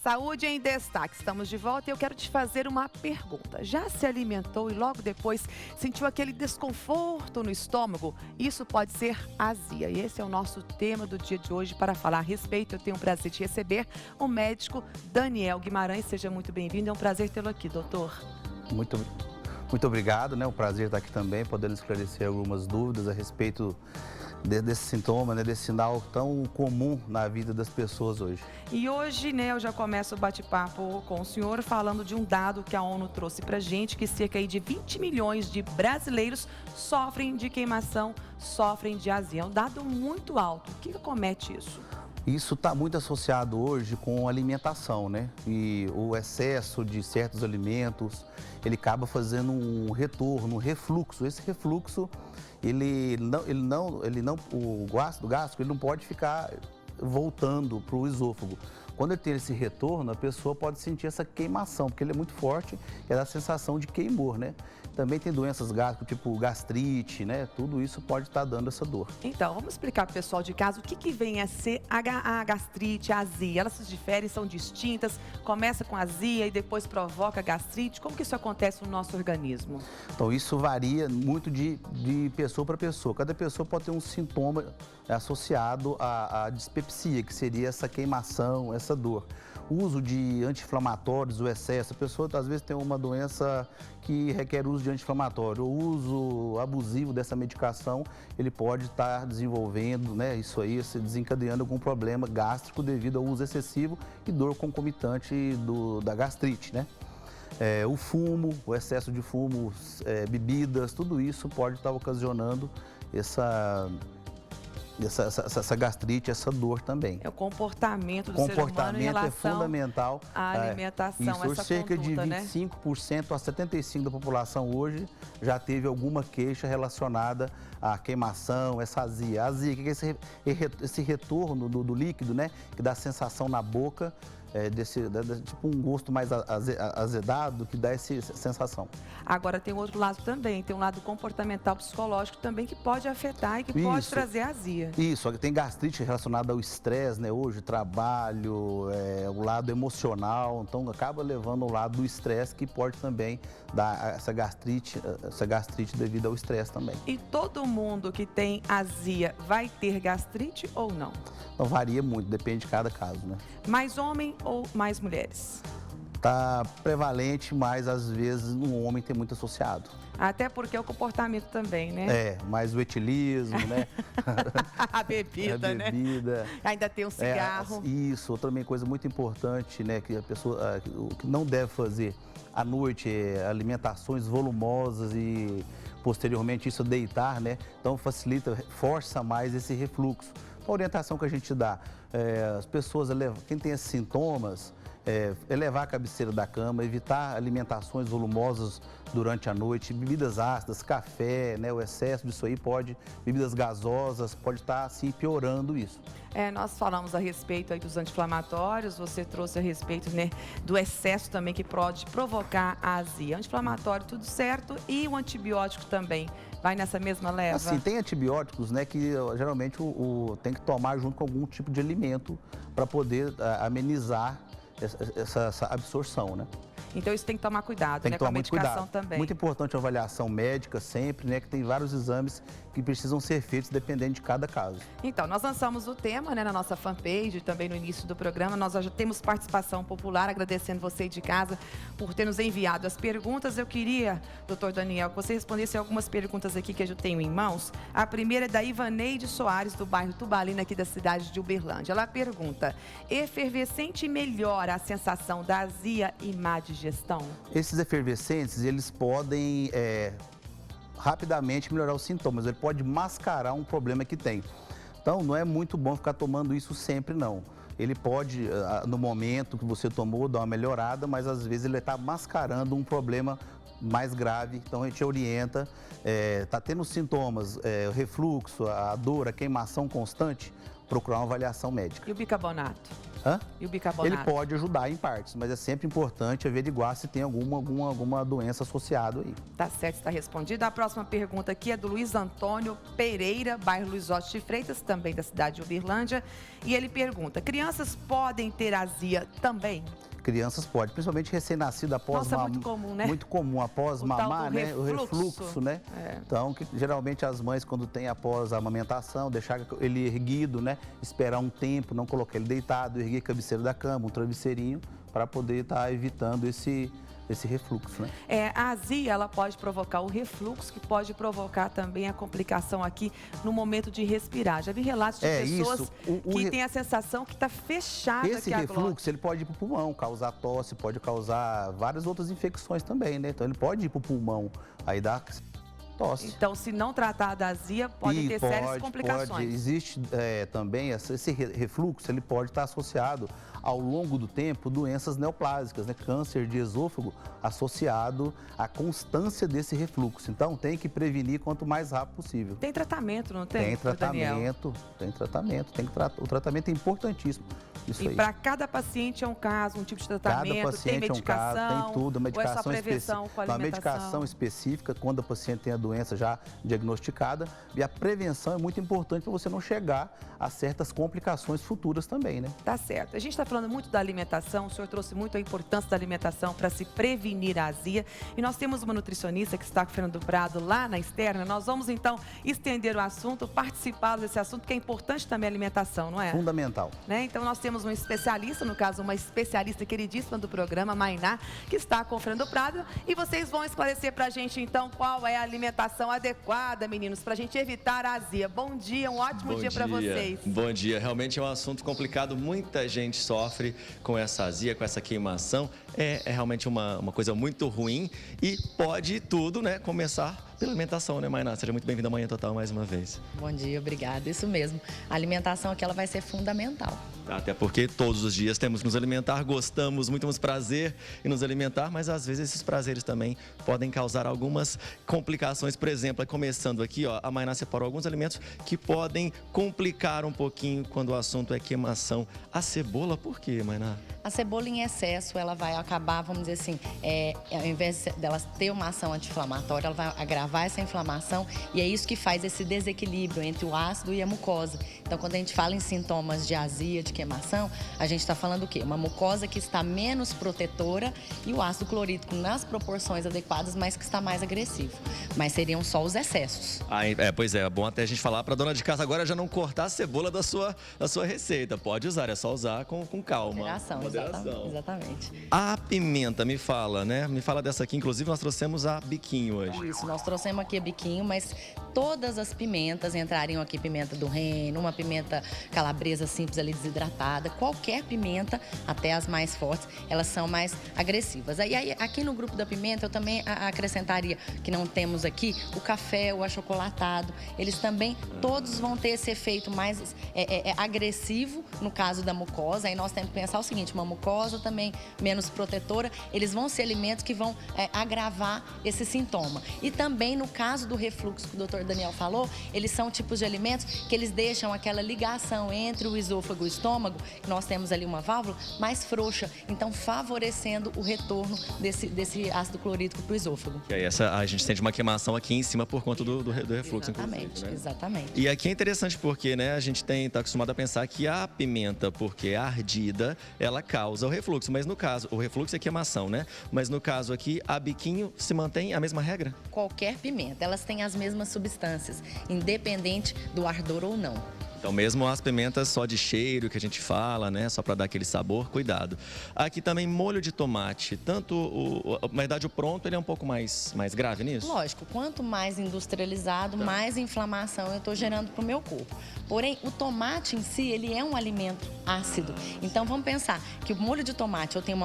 Saúde em Destaque. Estamos de volta e eu quero te fazer uma pergunta. Já se alimentou e logo depois sentiu aquele desconforto no estômago? Isso pode ser azia. E esse é o nosso tema do dia de hoje. Para falar a respeito, eu tenho o prazer de receber o médico Daniel Guimarães. Seja muito bem-vindo. É um prazer tê-lo aqui, doutor. Muito obrigado, né? Um prazer estar aqui também, podendo esclarecer algumas dúvidas a respeito desse sintoma, né? Desse sinal tão comum na vida das pessoas hoje. E hoje, né, eu já começo o bate-papo com o senhor falando de um dado que a ONU trouxe pra gente, que cerca de 20 milhões de brasileiros sofrem de queimação, sofrem de azia. É um dado muito alto. O que acomete isso? Isso está muito associado hoje com alimentação, né? E o excesso de certos alimentos, ele acaba fazendo um retorno, um refluxo. Esse refluxo, o ácido gástrico, ele não pode ficar voltando para o esôfago. Quando ele tem esse retorno, a pessoa pode sentir essa queimação, porque ele é muito forte e dá a sensação de queimor, né? Também tem doenças gástricas, tipo gastrite, né? Tudo isso pode estar dando essa dor. Então, vamos explicar para o pessoal de casa o que vem a ser a gastrite, a azia. Elas se diferem, são distintas, começa com azia e depois provoca gastrite. Como que isso acontece no nosso organismo? Então, isso varia muito de pessoa para pessoa. Cada pessoa pode ter um sintoma associado à dispepsia, que seria essa queimação, essa dor. O uso de anti-inflamatórios, o excesso, a pessoa às vezes tem uma doença que requer uso de anti-inflamatório. O uso abusivo dessa medicação, ele pode estar desenvolvendo, né, isso aí, se desencadeando algum problema gástrico devido ao uso excessivo e dor concomitante da gastrite, né? O fumo, o excesso de fumo, bebidas, tudo isso pode estar ocasionando essa gastrite, essa dor também. É o comportamento do ser humano em relação é fundamental. À alimentação, isso, essa cerca conduta, de 25% a 75% da população hoje já teve alguma queixa relacionada à queimação, essa azia. A azia, que é esse retorno do líquido, né? Que dá sensação na boca, tipo um gosto mais azedado, que dá essa sensação. Agora tem outro lado também, tem um lado comportamental psicológico também que pode afetar e que pode trazer azia. Isso, tem gastrite relacionada ao estresse, né? Hoje, trabalho, o lado emocional, então acaba levando ao lado do estresse, que pode também dar essa gastrite devido ao estresse também. E todo mundo que tem azia vai ter gastrite ou não? Então varia muito, depende de cada caso, né? Mais homem ou mais mulheres? Tá prevalente, mas às vezes no homem tem muito associado. Até porque é o comportamento também, né? Mais o etilismo, né? A bebida, né? Ainda tem um cigarro. Isso, outra coisa muito importante, né? Que a pessoa o que não deve fazer à noite é alimentações volumosas e posteriormente isso deitar, né? Então força mais esse refluxo. A orientação que a gente dá, as pessoas, quem tem esses sintomas, elevar a cabeceira da cama, evitar alimentações volumosas durante a noite, bebidas ácidas, café, né, o excesso disso aí bebidas gasosas, pode estar assim piorando isso. Nós falamos a respeito aí dos anti-inflamatórios, você trouxe a respeito, né, do excesso também que pode provocar a azia. Anti-inflamatório, tudo certo, e o antibiótico também. Vai nessa mesma leva? Assim, tem antibióticos, né, que geralmente tem que tomar junto com algum tipo de alimento para poder amenizar essa absorção, né? Então isso tem que tomar cuidado, né? Com a medicação também. Muito importante a avaliação médica sempre, né? Que tem vários exames que precisam ser feitos dependendo de cada caso. Então, nós lançamos o tema, né, na nossa fanpage, também no início do programa. Nós já temos participação popular, agradecendo você de casa por ter nos enviado as perguntas. Eu queria, doutor Daniel, que você respondesse algumas perguntas aqui que eu tenho em mãos. A primeira é da Ivaneide Soares, do bairro Tubalina, aqui da cidade de Uberlândia. Ela pergunta: efervescente melhora a sensação da azia e má digestão? Esses efervescentes, eles podem rapidamente melhorar os sintomas, ele pode mascarar um problema que tem. Então, não é muito bom ficar tomando isso sempre, não. Ele pode, no momento que você tomou, dar uma melhorada, mas às vezes ele está mascarando um problema mais grave, então a gente orienta, está tendo sintomas, refluxo, a dor, a queimação constante, procurar uma avaliação médica. E o bicarbonato? Hã? E o bicarbonato? Ele pode ajudar em partes, mas é sempre importante averiguar se tem alguma doença associada aí. Tá certo, está respondido. A próxima pergunta aqui é do Luiz Antônio Pereira, bairro Luiz Oeste de Freitas, também da cidade de Uberlândia. E ele pergunta, crianças podem ter azia também? Crianças podem, principalmente recém-nascido após Nossa, muito comum, né? Muito comum após mamar, né? O refluxo, né? É. Então, geralmente as mães, quando tem após a amamentação, deixar ele erguido, né? Esperar um tempo, não colocar ele deitado, erguer a cabeceira da cama, um travesseirinho, para poder estar evitando esse refluxo, né? A azia, ela pode provocar o refluxo, que pode provocar também a complicação aqui no momento de respirar. Já vi relatos de pessoas que têm a sensação que está fechada esse aqui a refluxo, glote. ele pode ir para o pulmão, causar tosse, pode causar várias outras infecções também, né? Então, ele pode ir para o pulmão, aí dá tosse. Então, se não tratar da azia, pode ter sérias complicações. Pode. Existe também esse refluxo, ele pode estar associado ao longo do tempo doenças neoplásicas, né? Câncer de esôfago associado à constância desse refluxo. Então tem que prevenir quanto mais rápido possível. Tem tratamento, não tem? Tem tratamento, o tratamento é importantíssimo. Isso e aí. para cada paciente é um caso, um tipo de tratamento, Cada paciente tem medicação, é um caso, tem tudo, medicação ou é só prevenção com uma alimentação? medicação específica quando a paciente tem a doença já diagnosticada, e a prevenção é muito importante para você não chegar a certas complicações futuras também, né? Tá certo. A gente está falando muito da alimentação, o senhor trouxe muito a importância da alimentação para se prevenir a azia, e nós temos uma nutricionista que está com o Fernando Prado lá na externa. Nós vamos então estender o assunto, participar desse assunto, que é importante também a alimentação, não é? Fundamental. Né? Então nós temos um especialista, no caso uma especialista queridíssima do programa, Mainá, que está com o Fernando Prado, e vocês vão esclarecer para a gente então qual é a alimentação adequada, meninos, para a gente evitar a azia. Bom dia, um ótimo dia para vocês. Bom dia, realmente é um assunto complicado, muita gente sofre com essa azia, com essa queimação, é realmente uma coisa muito ruim e pode tudo, né, começar pela alimentação, né, Mainá? Seja muito bem-vinda à Manhã Total mais uma vez. Bom dia, obrigada. Isso mesmo. A alimentação aqui ela vai ser fundamental. Até porque todos os dias temos que nos alimentar, gostamos, muito temos prazer em nos alimentar, mas às vezes esses prazeres também podem causar algumas complicações. Por exemplo, começando aqui, ó, a Mainá separou alguns alimentos que podem complicar um pouquinho quando o assunto é queimação. A cebola, por quê, Mainá? A cebola em excesso, ela vai acabar, vamos dizer assim, ao invés dela ter uma ação anti-inflamatória, ela vai agravar essa inflamação e é isso que faz esse desequilíbrio entre o ácido e a mucosa. Então, quando a gente fala em sintomas de azia, de queimação, a gente está falando o quê? Uma mucosa que está menos protetora e o ácido clorídrico nas proporções adequadas, mas que está mais agressivo. Mas seriam só os excessos. Pois é bom até a gente falar para dona de casa agora já não cortar a cebola da sua receita. Pode usar, é só usar com calma. Moderação. Exatamente. A pimenta, me fala, né? Me fala dessa aqui, inclusive nós trouxemos a biquinho hoje. Isso, nós trouxemos aqui a biquinho, mas todas as pimentas entrariam aqui, pimenta do reino, uma pimenta calabresa simples ali desidratada, qualquer pimenta, até as mais fortes, elas são mais agressivas. Aí aqui no grupo da pimenta eu também acrescentaria, que não temos aqui, o café, o achocolatado, eles também, todos vão ter esse efeito mais agressivo no caso da mucosa. Aí nós temos que pensar o seguinte, uma mucosa também menos protetora, eles vão ser alimentos que vão agravar esse sintoma. E também no caso do refluxo que o doutor Daniel falou, eles são tipos de alimentos que eles deixam aquela ligação entre o esôfago e o estômago, que nós temos ali uma válvula, mais frouxa, então favorecendo o retorno desse ácido clorídrico para o esôfago. E aí a gente sente uma queimação aqui em cima por conta do refluxo, exatamente, né? Exatamente. E aqui é interessante porque, né, a gente está acostumado a pensar que a pimenta, porque é ardida, ela causa o refluxo, mas no caso, o refluxo é queimação, né? Mas no caso aqui, a biquinho se mantém a mesma regra? Qualquer pimenta, elas têm as mesmas substâncias, independente do ardor ou não. Então, mesmo as pimentas só de cheiro que a gente fala, né? Só para dar aquele sabor, cuidado. Aqui também molho de tomate. Na verdade, o pronto ele é um pouco mais grave nisso? Lógico, quanto mais industrializado, mais inflamação eu estou gerando para o meu corpo. Porém, o tomate em si, ele é um alimento ácido. Então, vamos pensar que o molho de tomate, eu tenho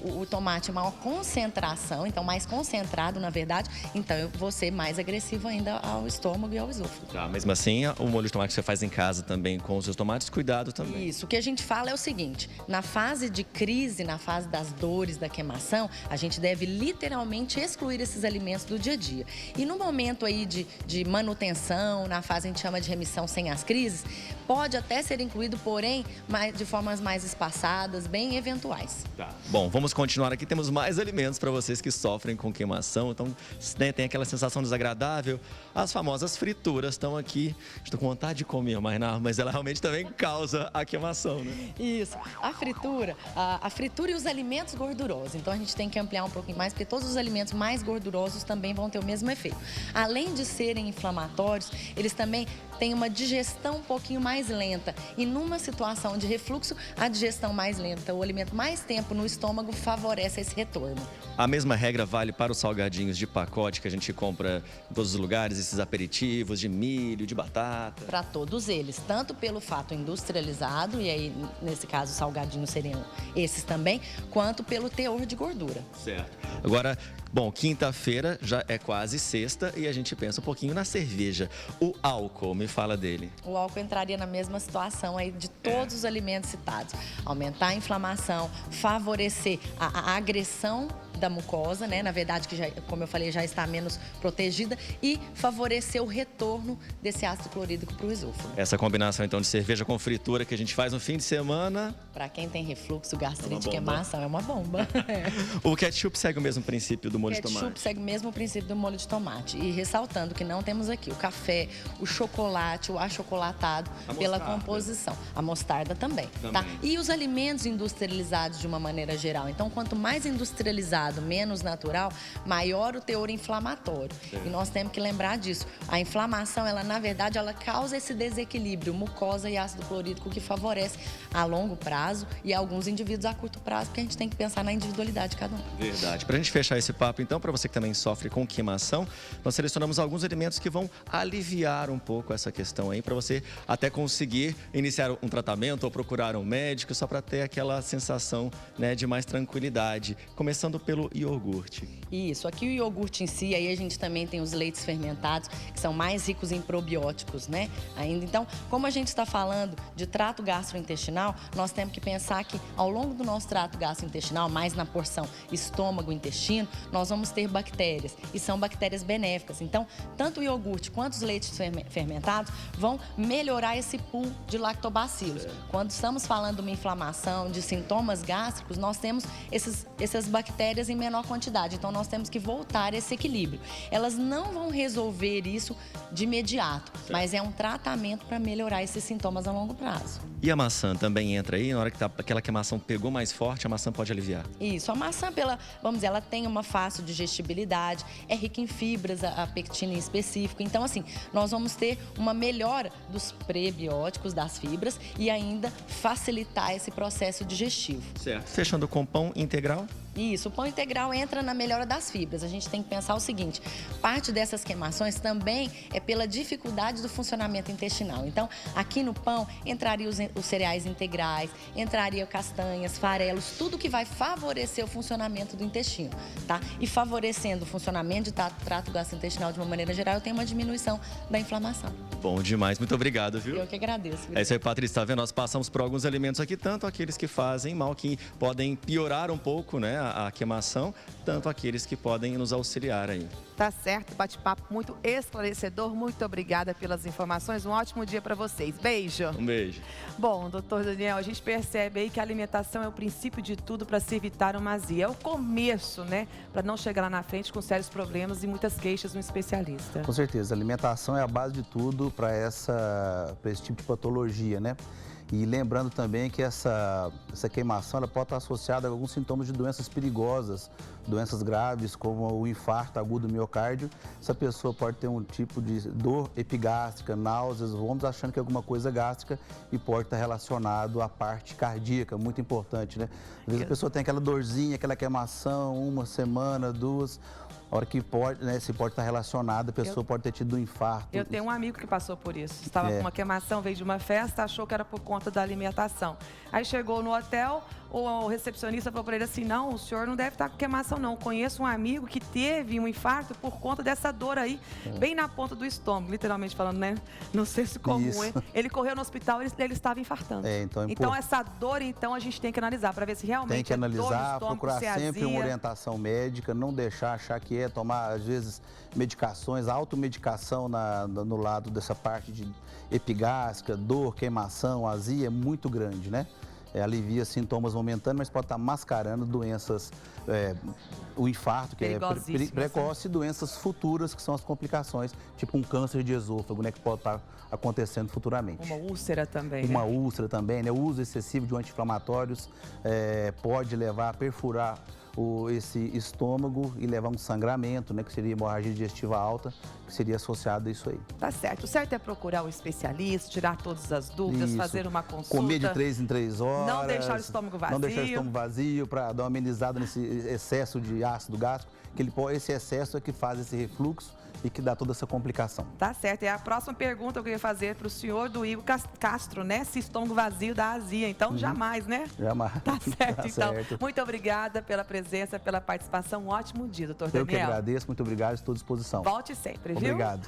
o tomate maior concentração, então mais concentrado, na verdade, então eu vou ser mais agressivo ainda ao estômago e ao esôfago. Tá, mesmo assim, o molho de tomate que você faz em casa também com os seus tomates, cuidado também. Isso, o que a gente fala é o seguinte, na fase de crise, na fase das dores, da queimação, a gente deve literalmente excluir esses alimentos do dia a dia. E no momento aí de manutenção, na fase a gente chama de remissão sem as crises, pode até ser incluído, porém, de formas mais espaçadas, bem eventuais. Tá. Bom, vamos continuar aqui. Temos mais alimentos para vocês que sofrem com queimação. Então, né, tem aquela sensação desagradável. As famosas frituras estão aqui. Estou com vontade de comer, mas ela realmente também causa a queimação, né? Isso. A fritura e os alimentos gordurosos. Então, a gente tem que ampliar um pouquinho mais, porque todos os alimentos mais gordurosos também vão ter o mesmo efeito. Além de serem inflamatórios, eles também têm uma digestão um pouquinho mais lenta. E numa situação de refluxo, a digestão mais lenta, o alimento mais tempo no estômago favorece esse retorno. A mesma regra vale para os salgadinhos de pacote que a gente compra em todos os lugares, esses aperitivos de milho, de batata? Para todos eles, tanto pelo fato industrializado, e aí nesse caso os salgadinhos seriam esses também, quanto pelo teor de gordura. Certo. Agora, bom, quinta-feira já é quase sexta e a gente pensa um pouquinho na cerveja. O álcool, me fala dele. O álcool entraria na mesma situação aí de todos os alimentos citados. Aumentar a inflamação, favorecer a agressão da mucosa, né? Na verdade, que já, como eu falei, já está menos protegida, e favorecer o retorno desse ácido clorídrico para o esôfago. Essa combinação, então, de cerveja com fritura que a gente faz no fim de semana... Para quem tem refluxo, gastrite, queimação, é uma bomba. O ketchup segue o mesmo princípio do molho de tomate? O ketchup segue o mesmo princípio do molho de tomate. E ressaltando que não temos aqui o café, o chocolate, o achocolatado, pela composição. A mostarda também. Tá? E os alimentos industrializados de uma maneira geral. Então, quanto mais industrializado, menos natural, maior o teor inflamatório. E nós temos que lembrar disso. A inflamação, ela na verdade, ela causa esse desequilíbrio, mucosa e ácido clorídrico, que favorece a longo prazo e alguns indivíduos a curto prazo, porque a gente tem que pensar na individualidade de cada um. Verdade. Pra gente fechar esse papo, então, para você que também sofre com queimação, nós selecionamos alguns alimentos que vão aliviar um pouco essa questão aí, para você até conseguir iniciar um tratamento ou procurar um médico, só para ter aquela sensação, né, de mais tranquilidade. Começando pelo iogurte. Isso, aqui o iogurte em si, aí a gente também tem os leites fermentados, que são mais ricos em probióticos, né? Ainda. Então, como a gente está falando de trato gastrointestinal, nós temos que pensar que ao longo do nosso trato gastrointestinal, mais na porção estômago, intestino, nós vamos ter bactérias, e são bactérias benéficas. Então, tanto o iogurte quanto os leites fermentados vão melhorar esse pool de lactobacilos. Quando estamos falando de uma inflamação, de sintomas gástricos, nós temos essas bactérias em menor quantidade. Então, nós temos que voltar a esse equilíbrio. Elas não vão resolver isso de imediato, mas é um tratamento para melhorar esses sintomas a longo prazo. E a maçã também entra aí? Na hora que aquela queimação pegou mais forte, a maçã pode aliviar? Isso. A maçã, vamos dizer, ela tem uma fácil digestibilidade, é rica em fibras, a pectina em específico. Então, assim, nós vamos ter uma melhora dos prebióticos, das fibras, e ainda facilitar esse processo digestivo. Certo. Fechando com pão integral? Isso, o pão integral entra na melhora das fibras. A gente tem que pensar o seguinte, parte dessas queimações também é pela dificuldade do funcionamento intestinal. Então, aqui no pão, entraria os cereais integrais, entraria castanhas, farelos, tudo que vai favorecer o funcionamento do intestino, tá? E favorecendo o funcionamento de trato gastrointestinal de uma maneira geral, eu tenho uma diminuição da inflamação. Bom demais, muito obrigado, viu? Eu que agradeço. É isso aí, Patrícia, tá vendo? Nós passamos por alguns alimentos aqui, tanto aqueles que fazem mal, que podem piorar um pouco, né, a queimação, tanto aqueles que podem nos auxiliar aí. Tá certo, bate-papo muito esclarecedor. Muito obrigada pelas informações. Um ótimo dia para vocês. Beijo. Um beijo. Bom, doutor Daniel, a gente percebe aí que a alimentação é o princípio de tudo para se evitar uma azia. É o começo, né? Para não chegar lá na frente com sérios problemas e muitas queixas no especialista. Com certeza, a alimentação é a base de tudo para esse tipo de patologia, né? E lembrando também que essa queimação ela pode estar associada a alguns sintomas de doenças perigosas, doenças graves como o infarto agudo do miocárdio. Essa pessoa pode ter um tipo de dor epigástrica, náuseas, vômitos, achando que é alguma coisa gástrica e pode estar relacionado à parte cardíaca, muito importante, né? Às vezes a pessoa tem aquela dorzinha, aquela queimação, uma semana, duas... A hora que pode, né, se pode estar relacionada, a pessoa pode ter tido um infarto. Eu tenho um amigo que passou por isso. Estava com uma queimação, veio de uma festa, achou que era por conta da alimentação. Aí chegou no hotel, o recepcionista falou para ele assim, não, o senhor não deve estar com queimação não. Conheço um amigo que teve um infarto por conta dessa dor aí, bem na ponta do estômago, literalmente falando, né? No senso comum, Isso. hein? Ele correu no hospital e ele estava infartando. Então, essa dor, então, a gente tem que analisar para ver se realmente tem que analisar, dor no estômago, procurar se é sempre uma azia. orientação médica, não achar que é tomar, às vezes, medicações, automedicação no lado dessa parte de epigástrica, dor, queimação, azia, é muito grande, né? Alivia sintomas momentâneos, mas pode estar mascarando doenças, o infarto, que é precoce, e doenças futuras, que são as complicações, tipo um câncer de esôfago, né, que pode estar acontecendo futuramente. Uma úlcera também, Uma né? úlcera também, né? O uso excessivo de anti-inflamatórios pode levar a perfurar esse estômago e levar a um sangramento, né, que seria hemorragia digestiva alta, que seria associado a isso aí. Tá certo. O certo é procurar o especialista, tirar todas as dúvidas, Isso. fazer uma consulta. Comer de 3 em 3 horas. Não deixar o estômago vazio. Não deixar o estômago vazio para dar uma amenizada nesse excesso de ácido gástrico, que esse excesso é que faz esse refluxo e que dá toda essa complicação. Tá certo. E a próxima pergunta que eu queria fazer para o senhor do Igor Castro, né? Se estômago vazio dá azia. Então, jamais, né? Jamais. Tá certo, Tá então. certo. Muito obrigada pela presença, pela participação. Um ótimo dia, doutor Daniel. Eu que agradeço. Muito obrigado. Estou à disposição. Volte sempre, viu? Obrigado.